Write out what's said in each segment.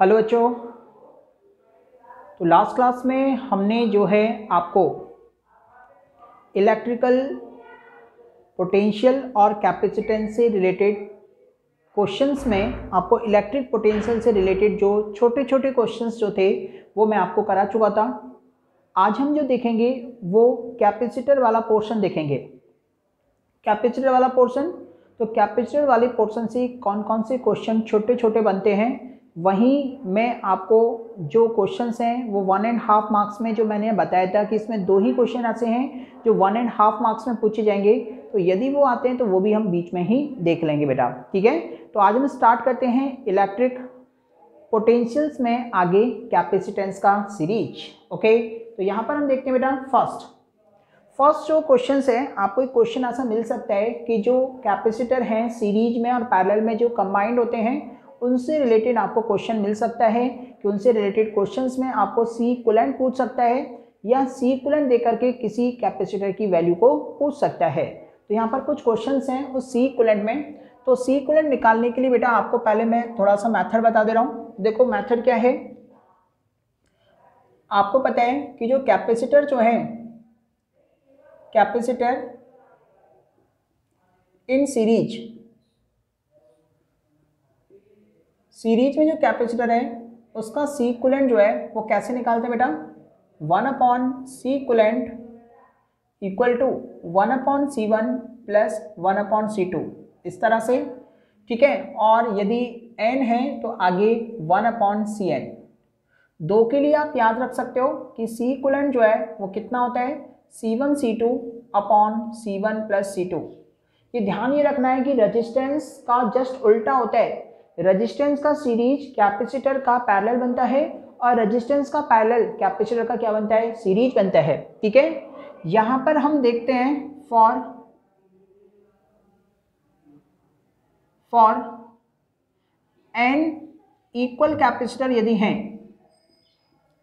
Hello बच्चों। तो last class में हमने जो है आपको इलेक्ट्रिकल पोटेंशियल और कैपेसिटेंस से रिलेटेड क्वेश्चंस में आपको इलेक्ट्रिक पोटेंशियल से रिलेटेड जो छोटे छोटे क्वेश्चंस जो थे वो मैं आपको करा चुका था। आज हम जो देखेंगे वो कैपेसिटर वाला पोर्शन देखेंगे। कैपेसिटर वाला पोर्शन, तो कैपेसिटर वाले पोर्शन से कौन कौन से क्वेश्चन छोटे छोटे बनते हैं, वहीं मैं आपको जो क्वेश्चंस हैं वो 1.5 मार्क्स में, जो मैंने बताया था कि इसमें 2 ही क्वेश्चन ऐसे हैं जो 1.5 मार्क्स में पूछे जाएंगे, तो यदि वो आते हैं तो वो भी हम बीच में ही देख लेंगे बेटा। ठीक है, तो आज हम स्टार्ट करते हैं इलेक्ट्रिक पोटेंशियल्स में आगे कैपेसिटेंस का सीरीज। ओके, तो यहाँ पर हम देखते हैं बेटा फर्स्ट जो क्वेश्चन है, आपको एक क्वेश्चन ऐसा मिल सकता है कि जो कैपेसिटर हैं सीरीज में और पैरेलल में जो कंबाइंड होते हैं उनसे रिलेटेड आपको क्वेश्चन मिल सकता है कि उनसे रिलेटेड क्वेश्चंस में आपको सी इक्विवेलेंट पूछ सकता है या सी इक्विवेलेंट देकर के किसी कैपेसिटर की वैल्यू को पूछ सकता है। तो यहाँ पर कुछ क्वेश्चंस हैं उस सी इक्विवेलेंट में। तो सी इक्विवेलेंट निकालने के लिए बेटा आपको पहले मैं थोड़ा सा मैथड बता दे रहा हूँ। देखो मैथड क्या है, आपको पता है कि जो कैपेसिटर जो है, कैपेसिटर इन सीरीज में जो कैपेसिटर है उसका सी इक्विवेलेंट जो है वो कैसे निकालते हैं बेटा, 1/C equivalent equal to 1/C1 plus 1/C2, इस तरह से। ठीक है, और यदि n है तो आगे 1/Cn। 2 के लिए आप याद रख सकते हो कि सी इक्विवेलेंट जो है वो कितना होता है, C1 प्लस C2। ये ध्यान ये रखना है कि रेजिस्टेंस का जस्ट उल्टा होता है। रेजिस्टेंस का सीरीज कैपेसिटर का पैरेलल बनता है और रेजिस्टेंस का पैरेलल कैपेसिटर का क्या बनता है, सीरीज बनता है। ठीक है, यहां पर हम देखते हैं फॉर n इक्वल कैपेसिटर, यदि हैं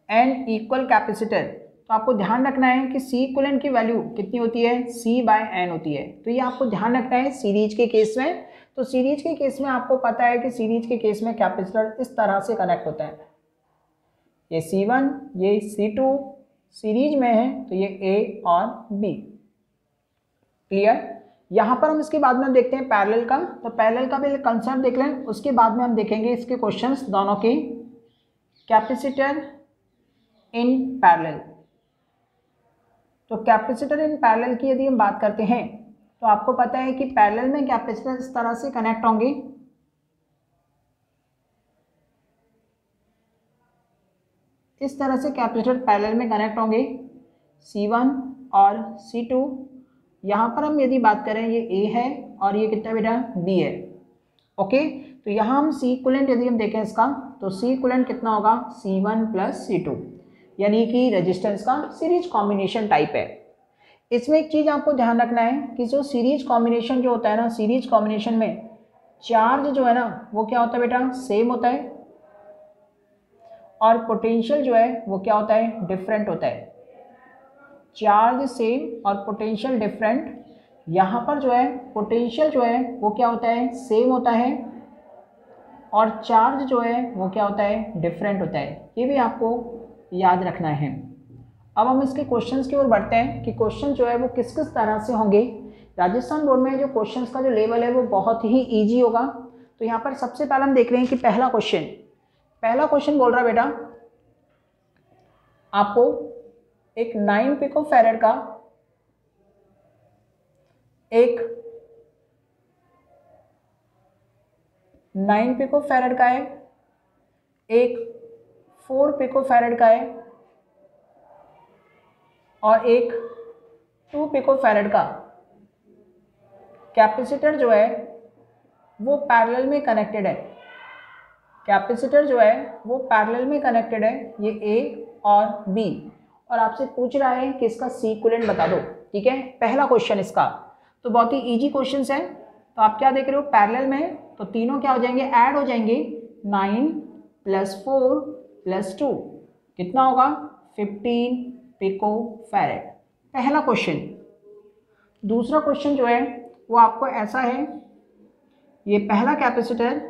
n इक्वल कैपेसिटर, तो आपको ध्यान रखना है कि सी इक्विवेलेंट की वैल्यू कितनी होती है, C/n होती है। तो ये आपको ध्यान रखना है सीरीज के केस में। तो सीरीज के केस में आपको पता है कि सीरीज के केस में कैपेसिटर इस तरह से कनेक्ट होता है, ये C1 ये C2 सीरीज में है, तो ये A और B। क्लियर। यहाँ पर हम इसके बाद में देखते हैं पैरेलल का। तो पैरेलल का भी कंसेप्ट देख लें, उसके बाद में हम देखेंगे इसके क्वेश्चंस दोनों के। कैपेसिटर इन पैरेलल, तो कैपेसिटर इन पैरेलल की यदि हम बात करते हैं तो आपको पता है कि पैरेलल में कैपेसिटर इस तरह से कनेक्ट होंगे। इस तरह से कैपेसिटर पैरेलल में कनेक्ट होंगे, C1 और C2। यहाँ पर हम यदि बात करें ये A है और ये कितना बेटा, B है। ओके, तो यहाँ हम सी इक्विवेलेंट यदि हम देखें इसका, तो सी इक्विवेलेंट कितना होगा, C1 प्लस C2, यानी कि रेजिस्टेंस का सीरीज कॉम्बिनेशन टाइप है। इसमें एक चीज़ आपको ध्यान रखना है कि जो सीरीज कॉम्बिनेशन जो होता है ना, सीरीज कॉम्बिनेशन में चार्ज जो है ना वो क्या होता है बेटा, सेम होता है, और पोटेंशियल जो है वो क्या होता है, डिफरेंट होता है। चार्ज सेम और पोटेंशियल डिफरेंट। यहाँ पर जो है पोटेंशियल जो है वो क्या होता है, सेम होता है, और चार्ज जो है वो क्या होता है, डिफरेंट होता है। ये भी आपको याद रखना है। अब हम इसके क्वेश्चंस की ओर बढ़ते हैं कि क्वेश्चन जो है वो किस किस तरह से होंगे। राजस्थान बोर्ड में जो क्वेश्चंस का जो लेवल है वो बहुत ही इजी होगा। तो यहाँ पर सबसे पहले हम देख रहे हैं कि पहला क्वेश्चन बोल रहा है बेटा, आपको एक 9 पिकोफैरेड का एक 9 पिकोफैरेड का है, एक 4 पिकोफैरेड का है और एक 2 पिकोफैरेड का कैपेसिटर जो है वो पैरेलल में कनेक्टेड है। कैपेसिटर जो है वो पैरेलल में कनेक्टेड है, ये A और B, और आपसे पूछ रहा है कि इसका सी इक्विवेलेंट बता दो। ठीक है, पहला क्वेश्चन इसका तो बहुत ही इजी क्वेश्चन है। तो आप क्या देख रहे हो, पैरेलल में, तो तीनों क्या हो जाएंगे, ऐड हो जाएंगे। 9 प्लस 4 प्लस 2 कितना होगा, 15 पिकोफैरेड। पहला क्वेश्चन। दूसरा क्वेश्चन जो है वो आपको ऐसा है, ये पहला कैपेसिटर,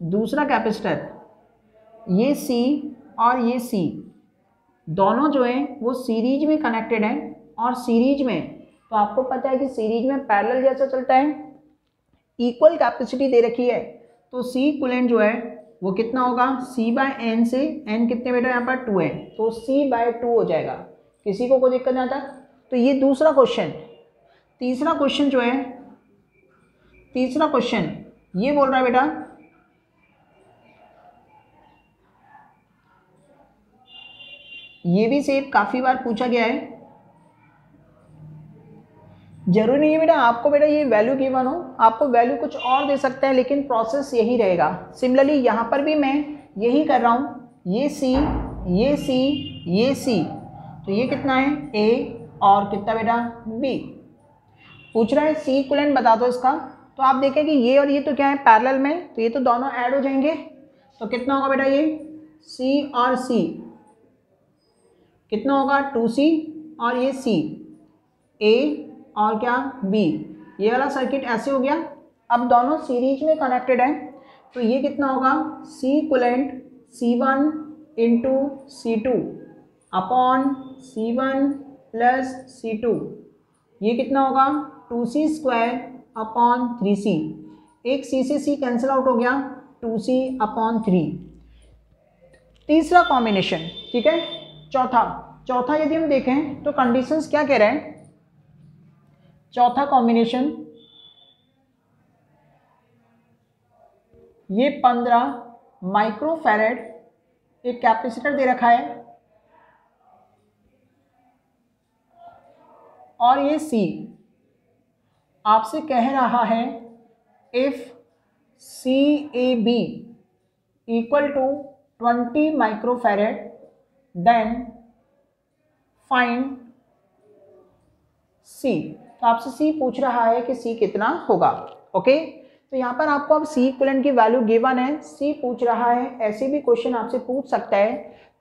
दूसरा कैपेसिटर, ये C और ये C दोनों जो हैं वो सीरीज में कनेक्टेड हैं, और सीरीज में तो आपको पता है कि सीरीज में पैरेलल जैसा चलता है, इक्वल कैपेसिटी दे रखी है, तो C इक्विवेलेंट जो है वो कितना होगा, C/n से n कितने बेटा यहाँ पर 2 है, तो C/2 हो जाएगा। किसी को कोई दिक्कत नहीं आता? तो ये दूसरा क्वेश्चन। तीसरा क्वेश्चन जो है, तीसरा क्वेश्चन ये बोल रहा है बेटा ये भी सेम काफ़ी बार पूछा गया है। जरूरी नहीं है बेटा आपको बेटा ये वैल्यू गिवन हो, आपको वैल्यू कुछ और दे सकता है, लेकिन प्रोसेस यही रहेगा। सिमिलरली यहाँ पर भी मैं यही कर रहा हूँ, ये C, ये C, ये C, तो ये कितना है A और कितना बेटा B। पूछ रहा है C इक्विवेलेंट बता दो इसका, तो आप देखें कि ये और ये तो क्या है पैरेलल में, तो ये तो दोनों ऐड हो जाएंगे, तो कितना होगा बेटा ये C और C कितना होगा 2C, और ये C A और क्या B, ये वाला सर्किट ऐसे हो गया। अब दोनों सीरीज में कनेक्टेड है, तो ये कितना होगा C equivalent C1 into C2 upon C1 plus C2, ये कितना होगा 2C स्क्वायर अपॉन 3C, एक C से C कैंसिल आउट हो गया, 2C अपॉन 3। तीसरा कॉम्बिनेशन, ठीक है। चौथा यदि हम देखें तो कंडीशंस क्या कह रहे हैं, चौथा कॉम्बिनेशन ये 15 माइक्रोफैरेड एक कैपेसिटर दे रखा है, और ये C आपसे कह रहा है if CAB equal to 20 microfarad then find C। तो आपसे C पूछ रहा है कि C कितना होगा। ओके, तो यहाँ पर आपको अब C इक्विवेलेंट की वैल्यू गिवन है, C पूछ रहा है, ऐसे भी क्वेश्चन आपसे पूछ सकता है।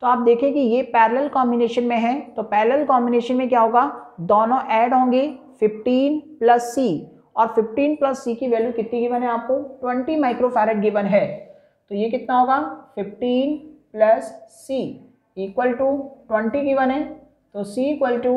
तो आप देखें कि ये पैरेलल कॉम्बिनेशन में है, तो पैरेलल कॉम्बिनेशन में क्या होगा, दोनों ऐड होंगे 15 प्लस C, और 15 प्लस C की वैल्यू कितनी गिवन है आपको 20 माइक्रोफैरेड गिवन है, तो ये कितना होगा 15 plus C equal to 20 given है, तो C इक्वल टू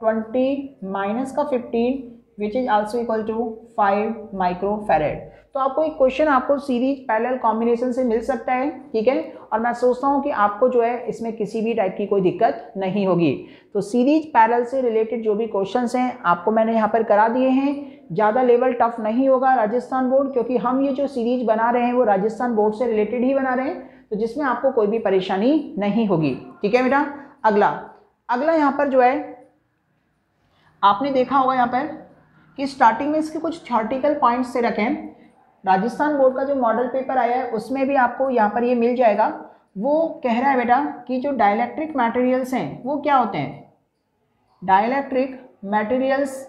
20 माइनस का 15 which is also equal to 5 microfarad. तो आपको एक क्वेश्चन आपको सीरीज पैरेलल कॉम्बिनेशन से मिल सकता है, ठीक है, और मैं सोचता हूँ कि आपको जो है इसमें किसी भी टाइप की कोई दिक्कत नहीं होगी। तो सीरीज पैरेलल से रिलेटेड जो भी क्वेश्चंस हैं आपको मैंने यहाँ पर करा दिए हैं। ज़्यादा लेवल टफ नहीं होगा राजस्थान बोर्ड, क्योंकि हम ये जो सीरीज बना रहे हैं वो राजस्थान बोर्ड से रिलेटेड ही बना रहे हैं, तो जिसमें आपको कोई भी परेशानी नहीं होगी, ठीक है बेटा। अगला यहाँ पर जो है आपने देखा होगा यहाँ पर कि स्टार्टिंग में इसके कुछ थ्योरेटिकल पॉइंट्स से रखे हैं। राजस्थान बोर्ड का जो मॉडल पेपर आया है उसमें भी आपको यहाँ पर ये मिल जाएगा। वो कह रहा है बेटा कि जो डाइलेक्ट्रिक मटेरियल्स हैं वो क्या होते हैं, dielectric materials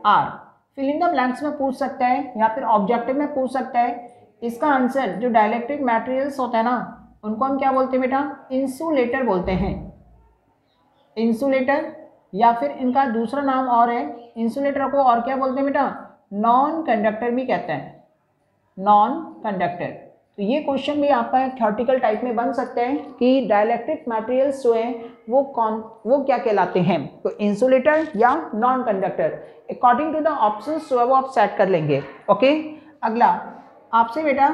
or fill in the blanks में पूछ सकता है या फिर ऑब्जेक्टिव में पूछ सकता है। इसका आंसर जो डाइलेक्ट्रिक मटेरियल्स होता है ना उनको हम क्या बोलते हैं बेटा, इंसुलेटर बोलते हैं, इंसुलेटर, या फिर इनका दूसरा नाम और है, इंसुलेटर को और क्या बोलते हैं बेटा, नॉन कंडक्टर भी कहते हैं, नॉन कंडक्टर। तो ये क्वेश्चन भी आपका थ्योरेटिकल टाइप में बन सकते हैं कि डाइलेक्ट्रिक मटेरियल्स जो हैं वो क्या कहलाते हैं, तो इंसुलेटर या non conductor, according to the options जो है वो आप सेट कर लेंगे। ओके, अगला आपसे बेटा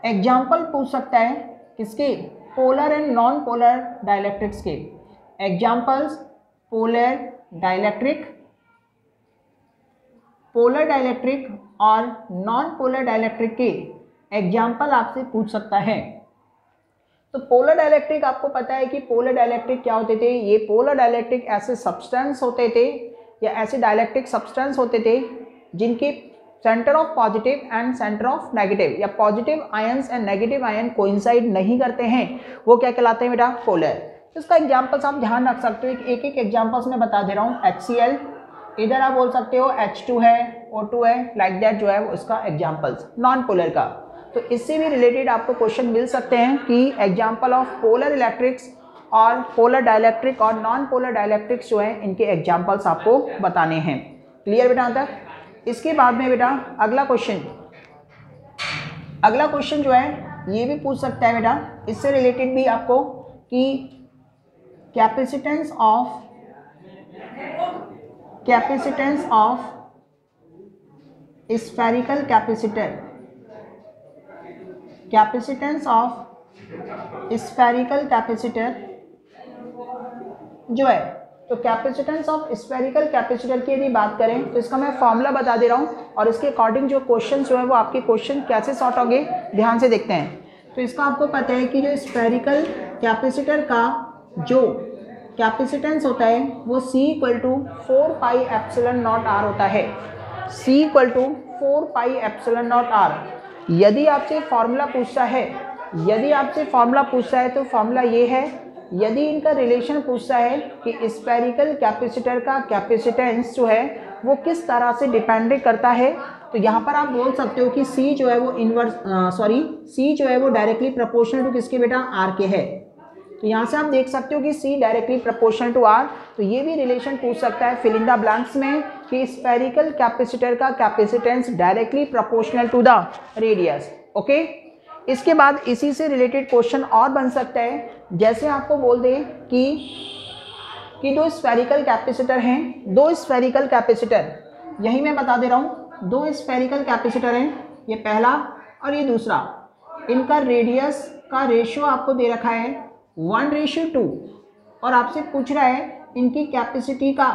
एग्जाम्पल पूछ सकता है किसके, polar and non polar dielectrics के एग्जाम्पल्स, पोलर डाइलेक्ट्रिक और नॉन पोलर डाइलेक्ट्रिक के एग्जाम्पल आपसे पूछ सकता है। तो पोलर डाइलेक्ट्रिक आपको पता है कि पोलर डाइलेक्ट्रिक क्या होते थे, ये पोलर डाइलेक्ट्रिक ऐसे सब्सटेंस होते थे या ऐसे डाइलेक्ट्रिक सब्सटेंस होते थे जिनके centre of positive and centre of negative या positive ions and negative ion coincide नहीं करते हैं, वो क्या कहलाते हैं बेटा, पोलर। तो इसका एग्जाम्पल्स आप ध्यान रख सकते हो, एक एक एग्जाम्पल्स मैं बता दे रहा हूँ। HCl, इधर आप बोल सकते हो H2 है, O2 है, लाइक दैट जो है वो इसका एग्जाम्पल्स नॉन पोलर का। तो इससे भी रिलेटेड आपको क्वेश्चन मिल सकते हैं कि एग्जाम्पल ऑफ पोलर इलेक्ट्रिक्स और पोलर डाइलेक्ट्रिक और नॉन पोलर डाइलेक्ट्रिक्स जो हैं इनके एग्जाम्पल्स आपको बताने हैं। क्लियर बेटा तक? इसके बाद में बेटा अगला क्वेश्चन अगला क्वेश्चन जो है ये भी पूछ सकता है बेटा, इससे रिलेटेड भी आपको, कि capacitance of spherical capacitor, capacitance of spherical capacitor जो है, तो कैपेसिटेंस ऑफ स्फेरिकल कैपेसिटर की यदि बात करें तो इसका मैं फॉर्मूला बता दे रहा हूँ, और इसके अकॉर्डिंग जो क्वेश्चन जो है वो आपके क्वेश्चन कैसे सॉर्ट होंगे ध्यान से देखते हैं। तो इसका आपको पता है कि जो स्फेरिकल कैपेसिटर का जो कैपेसिटेंस होता है वो C = 4πε0 r होता है। C = 4πε0 r। यदि आपसे फॉर्मूला पूछता है, तो फॉर्मूला ये है। यदि इनका रिलेशन पूछता है कि स्फेरिकल कैपेसिटर का कैपेसिटेंस जो है वो किस तरह से डिपेंड करता है, तो यहाँ पर आप बोल सकते हो कि C जो है वो डायरेक्टली प्रोपोर्शनल टू किसके बेटा, R के है। तो यहाँ से आप देख सकते हो कि C directly proportional to R। तो ये भी रिलेशन पूछ सकता है फिल इन द ब्लैंक्स में कि स्फेरिकल कैपेसिटर का capacitance directly proportional to the radius. Okay, इसके बाद इसी से रिलेटेड क्वेश्चन और बन सकता है, जैसे आपको बोल दे कि दो स्फेरिकल कैपेसिटर हैं, दो स्फेरिकल कैपेसिटर, यही मैं बता दे रहा हूँ, दो स्फेरिकल कैपेसिटर हैं, ये पहला और ये दूसरा, इनका रेडियस का रेशियो आपको दे रखा है 1:2 और आपसे पूछ रहा है इनकी कैपेसिटी का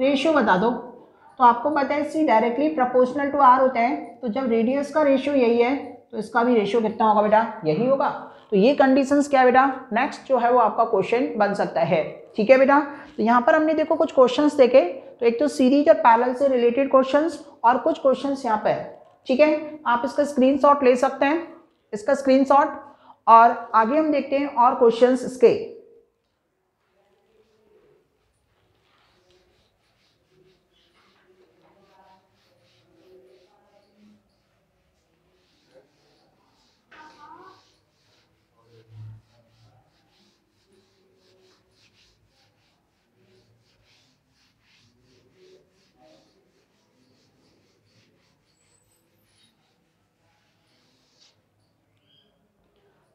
रेशियो बता दो। तो आपको पता है C directly proportional to R होता है, तो जब रेडियस का रेशियो यही है तो इसका भी रेशियो कितना होगा बेटा, यही होगा। तो ये कंडीशंस क्या है बेटा, नेक्स्ट जो है वो आपका क्वेश्चन बन सकता है। ठीक है बेटा, तो यहाँ पर हमने देखो कुछ क्वेश्चंस देखे, तो एक तो सीरीज और पैरेलल से रिलेटेड क्वेश्चंस और कुछ क्वेश्चंस यहाँ पे है। ठीक है, आप इसका स्क्रीनशॉट ले सकते हैं, इसका स्क्रीनशॉट, और आगे हम देखते हैं और क्वेश्चंस इसके।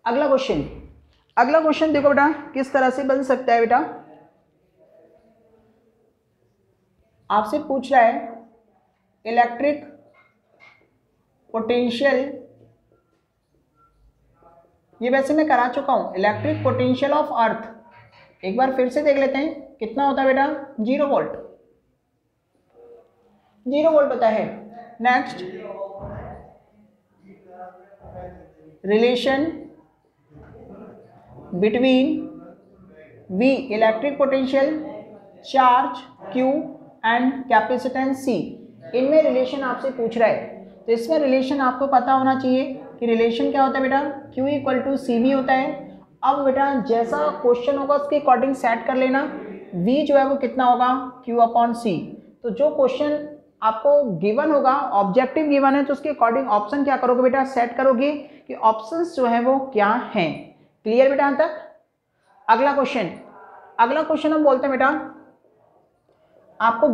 अगला क्वेश्चन देखो बेटा किस तरह से बन सकता है बेटा, आपसे पूछ रहा है इलेक्ट्रिक पोटेंशियल, ये वैसे मैं करा चुका हूं, इलेक्ट्रिक पोटेंशियल ऑफ अर्थ। एक बार फिर से देख लेते हैं कितना होता है बेटा, 0 वोल्ट होता है। Next, relation between V electric potential, charge Q and capacitance C, इनमें रिलेशन आपसे पूछ रहा है। तो इसमें रिलेशन आपको पता होना चाहिए कि रिलेशन क्या होता है बेटा, Q = CV होता है। अब बेटा जैसा क्वेश्चन होगा उसके अकॉर्डिंग सेट कर लेना, V जो है वो कितना होगा, Q/C। तो जो क्वेश्चन आपको गिवन होगा, ऑब्जेक्टिव गिवन है, तो उसके अकॉर्डिंग ऑप्शन क्या करोगे बेटा, सेट करोगे कि ऑप्शंस जो है वो क्या हैं। क्लियर बेटा यहाँ तक। अगला क्वेश्चन हम बोलते हैं बेटा, आपको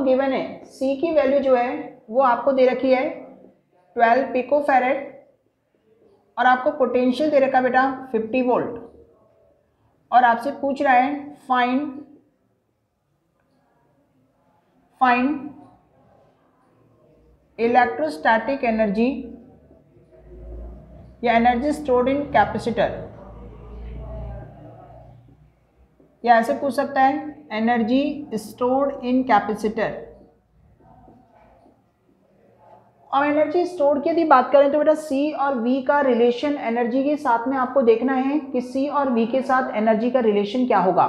गिवन है C की वैल्यू जो है वो आपको दे रखी है 12 पिकोफैरेड और आपको पोटेंशियल दे रखा बेटा 50 वोल्ट, और आपसे पूछ रहा है फाइंड इलेक्ट्रोस्टैटिक एनर्जी या एनर्जी स्टोर्ड इन कैपेसिटर, या ऐसे पूछ सकता है एनर्जी स्टोर्ड इन कैपेसिटर। और एनर्जी स्टोर्ड की यदि बात करें तो बेटा C और V का रिलेशन एनर्जी के साथ में आपको देखना है कि C और V के साथ एनर्जी का रिलेशन क्या होगा।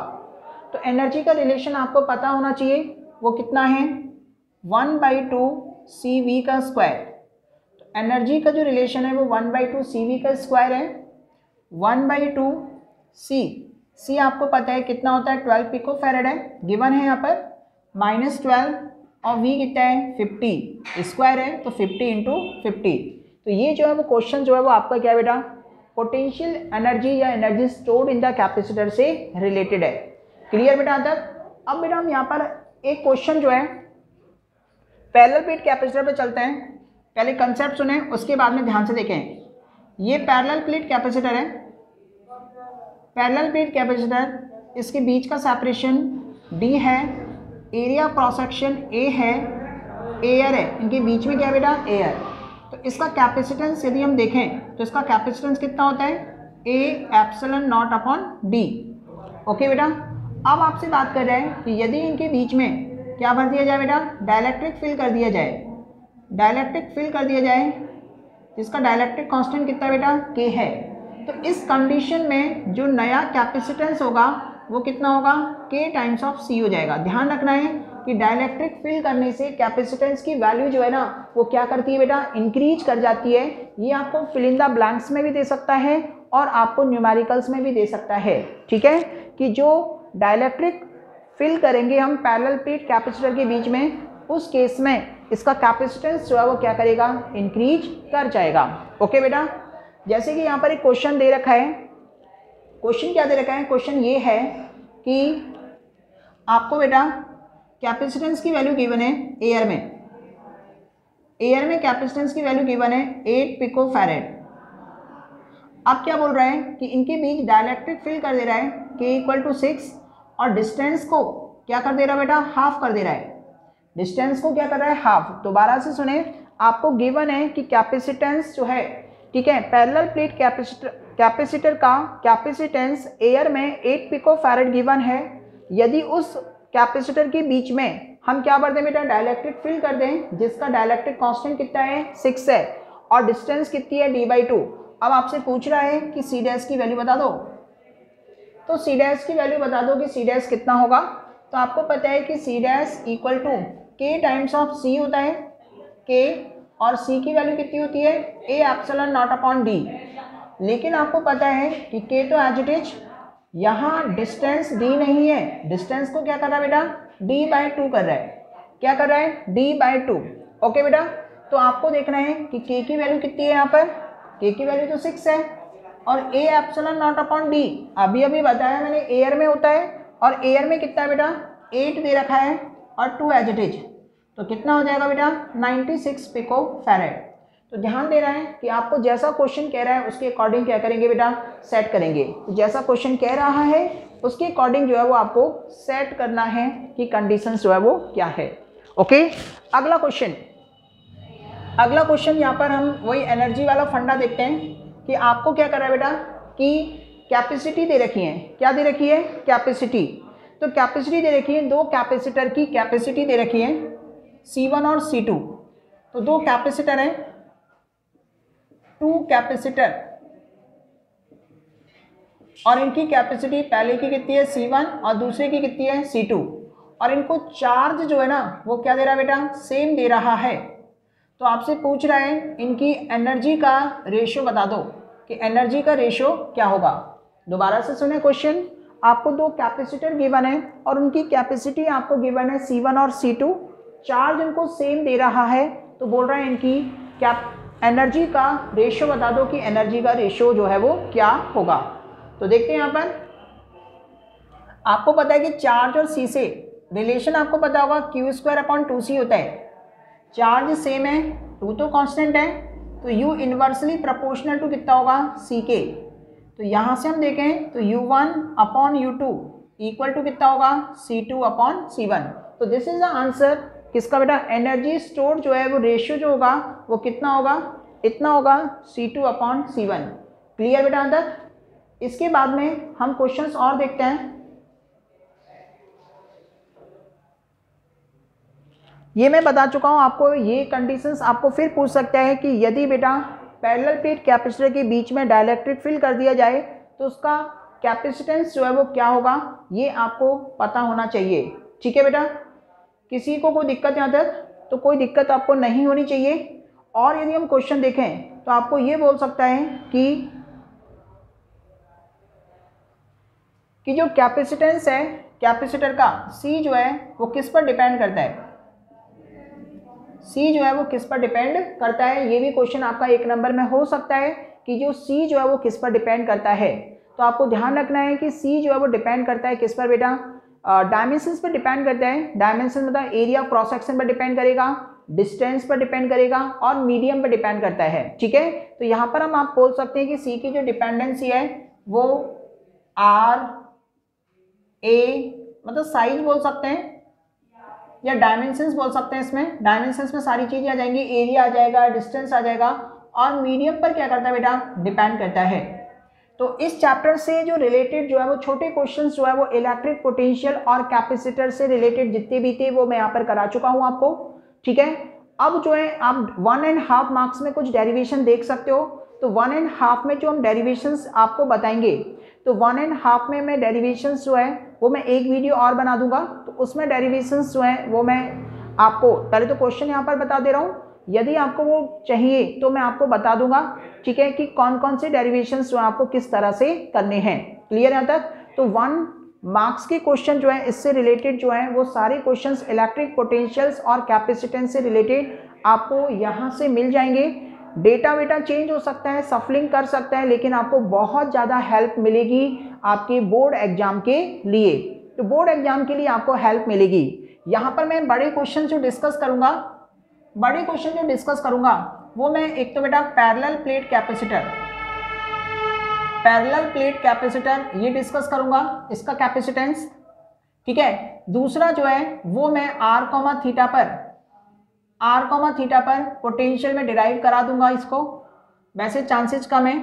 तो एनर्जी का रिलेशन आपको पता होना चाहिए, वो कितना है, 1/2 CV का स्क्वायर। एनर्जी का जो रिलेशन है वो 1/2 CV का स्क्वायर है, 1/2 C आपको पता है कितना होता है, 12 पिकोफैरेड है, गिवन है यहाँ पर, -12 और V कितना है 50, स्क्वायर है तो 50 × 50। तो ये जो है वो क्वेश्चन जो है वो आपका क्या है बेटा, पोटेंशियल एनर्जी या energy stored in the capacitor से रिलेटेड है। क्लियर बेटा तक। अब बेटा हम यहाँ पर एक क्वेश्चन जो है पैरेलल प्लेट कैपेसिटर पे चलते हैं। पहले कंसेप्ट सुने, उसके बाद में ध्यान से देखें। ये पैरेलल प्लेट कैपेसिटर है। पैरेलल प्लेट कैपेसिटर, इसके बीच का सेपरेशन D है, एरिया क्रॉस सेक्शन A है, एयर है, इनके बीच में क्या बेटा, एयर। तो इसका कैपेसिटेंस यदि हम देखें तो इसका कैपेसिटेंस कितना होता है, A epsilon not upon D। Okay बेटा, अब आपसे बात कर रहे हैं कि यदि इनके बीच में क्या भर दिया जाए बेटा, डाइलेक्ट्रिक फिल कर दिया जाए। डाइलेक्ट्रिक फिल कर दिया जाए, इसका डाइलेक्ट्रिक कांस्टेंट कितना बेटा, K है। तो इस कंडीशन में जो नया कैपेसिटेंस होगा वो कितना होगा, K टाइम्स ऑफ C हो जाएगा। ध्यान रखना है कि डाइलेक्ट्रिक फिल करने से कैपेसिटेंस की वैल्यू जो है ना वो क्या करती है बेटा, इंक्रीज कर जाती है। ये आपको फिल इन द ब्लैंक्स में भी दे सकता है और आपको न्यूमेरिकल्स में भी दे सकता है। ठीक है, कि जो डाइलेक्ट्रिक फिल करेंगे हम पैरेलल प्लेट कैपेसिटर के बीच में, उस केस में इसका कैपेसिटेंस जो है वो क्या करेगा, इंक्रीज कर जाएगा। ओके बेटा, जैसे कि यहाँ पर एक क्वेश्चन दे रखा है। क्वेश्चन क्या दे रखा है, क्वेश्चन ये है कि आपको बेटा कैपेसिटेंस की वैल्यू गिवन है एयर में। एयर में कैपेसिटेंस की वैल्यू गिवन है 8 पिको फैरेड। अब क्या बोल रहा है कि इनके बीच डाइलेक्ट्रिक फिल कर दे रहा है K = 6 और डिस्टेंस को क्या कर दे रहा है बेटा, हाफ कर दे रहा है। डिस्टेंस को क्या कर रहा है, हाफ। दोबारा से सुने, आपको गिवन है कि कैपेसिटेंस जो है, ठीक है, पैरेलल प्लेट कैपेसिटर का कैपेसिटेंस एयर में 8 पिको फैरेड गिवन है। यदि उस कैपेसिटर के बीच में हम क्या कर दें बेटा, डाइलेक्ट्रिक फिल कर दें, जिसका डाइलेक्ट्रिक कांस्टेंट कितना है, 6 है, और डिस्टेंस कितनी है, D/2। अब आपसे पूछ रहा है कि C डैश की वैल्यू बता दो। तो C डैश की वैल्यू बता दो कि C डैश कितना होगा। तो आपको पता है कि C dash equal to K times of C होता है, K, और C की वैल्यू कितनी होती है, A epsilon not upon D। लेकिन आपको पता है कि K तो एज इट इज, यहाँ डिस्टेंस D नहीं है, डिस्टेंस को क्या कर रहा है बेटा, D/2 कर रहा है। क्या कर रहा है, D/2। ओके बेटा, तो आपको देखना है कि K की वैल्यू कितनी है, यहाँ पर K की वैल्यू तो 6 है, और A epsilon not upon D अभी बताया मैंने एयर में होता है, और एयर में कितना है बेटा, 8 दे रखा है और 2 एज इट इज। तो कितना हो जाएगा बेटा, 96 पिको फैरेड। तो ध्यान दे रहा है कि आपको जैसा क्वेश्चन कह रहा है उसके अकॉर्डिंग क्या करेंगे बेटा, सेट करेंगे। तो जैसा क्वेश्चन कह रहा है उसके अकॉर्डिंग जो है वो आपको सेट करना है कि कंडीशंस जो है वो क्या है। ओके, अगला क्वेश्चन यहाँ पर हम वही एनर्जी वाला फंडा देखते हैं कि आपको क्या कर रहा है बेटा, कि कैपेसिटी दे रखी है। क्या दे रखी है, कैपेसिटी। तो कैपेसिटी दे रखी है, दो कैपेसिटर की कैपेसिटी दे रखी है, C1 और C2। तो दो कैपेसिटर हैं, 2 कैपेसिटर, और इनकी कैपेसिटी पहले की कितनी है, C1, और दूसरे की कितनी है, C2। और इनको चार्ज जो है ना वो क्या दे रहा है बेटा, सेम दे रहा है। तो आपसे पूछ रहा है इनकी एनर्जी का रेशियो बता दो कि एनर्जी का रेशियो क्या होगा। दोबारा से सुने क्वेश्चन, आपको दो कैपेसिटर गिवन है और उनकी कैपेसिटी आपको गिवन है C1 और C2, चार्ज इनको सेम दे रहा है। तो बोल रहा है इनकी एनर्जी का रेशियो बता दो कि एनर्जी का रेशियो जो है वो क्या होगा। तो देखते हैं यहाँ पर, आपको पता है कि चार्ज और C से रिलेशन आपको पता होगा, Q²/2C होता है। चार्ज सेम है, 2 तो कांस्टेंट है, तो U इन्वर्सली प्रोपोर्शनल टू कितना होगा, C के। तो यहाँ से हम देखें तो U1/U2 इक्वल टू कितना होगा, C2/C1। तो दिस इज द आंसर किसका बेटा, एनर्जी स्टोर जो है वो रेशियो जो होगा वो कितना होगा, इतना होगा, C2/C1। क्लियर बेटा अंदर। इसके बाद में हम क्वेश्चंस और देखते हैं। ये मैं बता चुका हूँ आपको, ये कंडीशंस आपको फिर पूछ सकता है कि यदि बेटा पैरेलल प्लेट कैपेसिटर के बीच में डाइलेक्ट्रिक फिल कर दिया जाए तो उसका कैपेसिटेंस जो है वो क्या होगा, ये आपको पता होना चाहिए। ठीक है बेटा, किसी को कोई दिक्कत यहाँ तक, तो कोई दिक्कत आपको नहीं होनी चाहिए। और यदि हम क्वेश्चन देखें तो आपको ये बोल सकता है कि जो कैपेसिटेंस है कैपेसिटर का, C जो है वो किस पर डिपेंड करता है, C जो है वो किस पर डिपेंड करता है। ये भी क्वेश्चन आपका 1 नंबर में हो सकता है कि जो C जो है वो किस पर डिपेंड करता है। तो आपको ध्यान रखना है कि C जो है वो डिपेंड करता है किस पर बेटा, डायमेंशंस पर डिपेंड करता है। डायमेंशन मतलब एरिया क्रॉस सेक्शन पर डिपेंड करेगा, डिस्टेंस पर डिपेंड करेगा और मीडियम पर डिपेंड करता है। ठीक है, तो यहाँ पर हम आप बोल सकते हैं कि सी की जो डिपेंडेंसी है वो आर ए मतलब साइज बोल सकते हैं या डायमेंशंस बोल सकते हैं। इसमें डायमेंशंस में सारी चीजें आ जाएंगी, एरिया आ जाएगा, डिस्टेंस आ जाएगा और मीडियम पर क्या करता है बेटा, डिपेंड करता है। तो इस चैप्टर से जो रिलेटेड जो है वो छोटे क्वेश्चंस जो है वो इलेक्ट्रिक पोटेंशियल और कैपेसिटर से रिलेटेड जितने भी थे वो मैं यहाँ पर करा चुका हूँ आपको। ठीक है, अब जो है आप 1.5 मार्क्स में कुछ डेरिवेशन देख सकते हो। तो 1.5 में जो हम डेरिवेशंस आपको बताएंगे, तो 1.5 में मैं डेरिवेशंस जो है वो मैं एक वीडियो और बना दूंगा, तो उसमें डेरिवेशंस जो है वो मैं आपको पहले तो क्वेश्चन यहाँ पर बता दे रहा हूँ, यदि आपको वो चाहिए तो मैं आपको बता दूंगा। ठीक है, कि कौन कौन से डेरिवेशंस जो है आपको किस तरह से करने हैं। क्लियर यहाँ तक? तो 1 मार्क्स के क्वेश्चन जो है इससे रिलेटेड जो है वो सारे क्वेश्चंस इलेक्ट्रिक पोटेंशियल्स और कैपेसिटेंस से रिलेटेड आपको यहाँ से मिल जाएंगे। डेटा वेटा चेंज हो सकता है, सफलिंग कर सकता है, लेकिन आपको बहुत ज़्यादा हेल्प मिलेगी आपके बोर्ड एग्जाम के लिए। तो बोर्ड एग्जाम के लिए आपको हेल्प मिलेगी। यहाँ पर मैं बड़े क्वेश्चन जो डिस्कस करूँगा, वो मैं एक तो बेटा पैरेलल प्लेट कैपेसिटर ये डिस्कस करूँगा, इसका कैपेसिटेंस। ठीक है, दूसरा जो है वो मैं आर कॉमा थीटा पर पोटेंशियल में डिराइव करा दूंगा इसको, वैसे चांसेस कम है।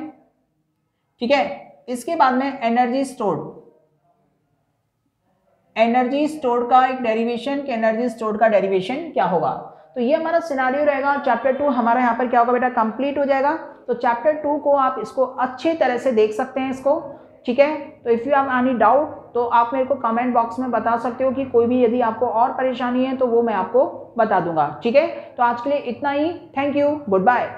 ठीक है, इसके बाद में एनर्जी स्टोर्ड का एक डेरिवेशन कि एनर्जी स्टोर्ड का डेरिवेशन क्या होगा। तो ये हमारा सिनारियो रहेगा। चैप्टर 2 हमारा यहाँ पर क्या होगा बेटा, कंप्लीट हो जाएगा। तो चैप्टर 2 को आप इसको अच्छे तरह से देख सकते हैं इसको। ठीक है, तो if you have any doubt तो आप मेरे को कमेंट बॉक्स में बता सकते हो कि कोई भी यदि आपको और परेशानी है तो वो मैं आपको बता दूंगा। ठीक है, तो आज के लिए इतना ही। Thank you, good bye.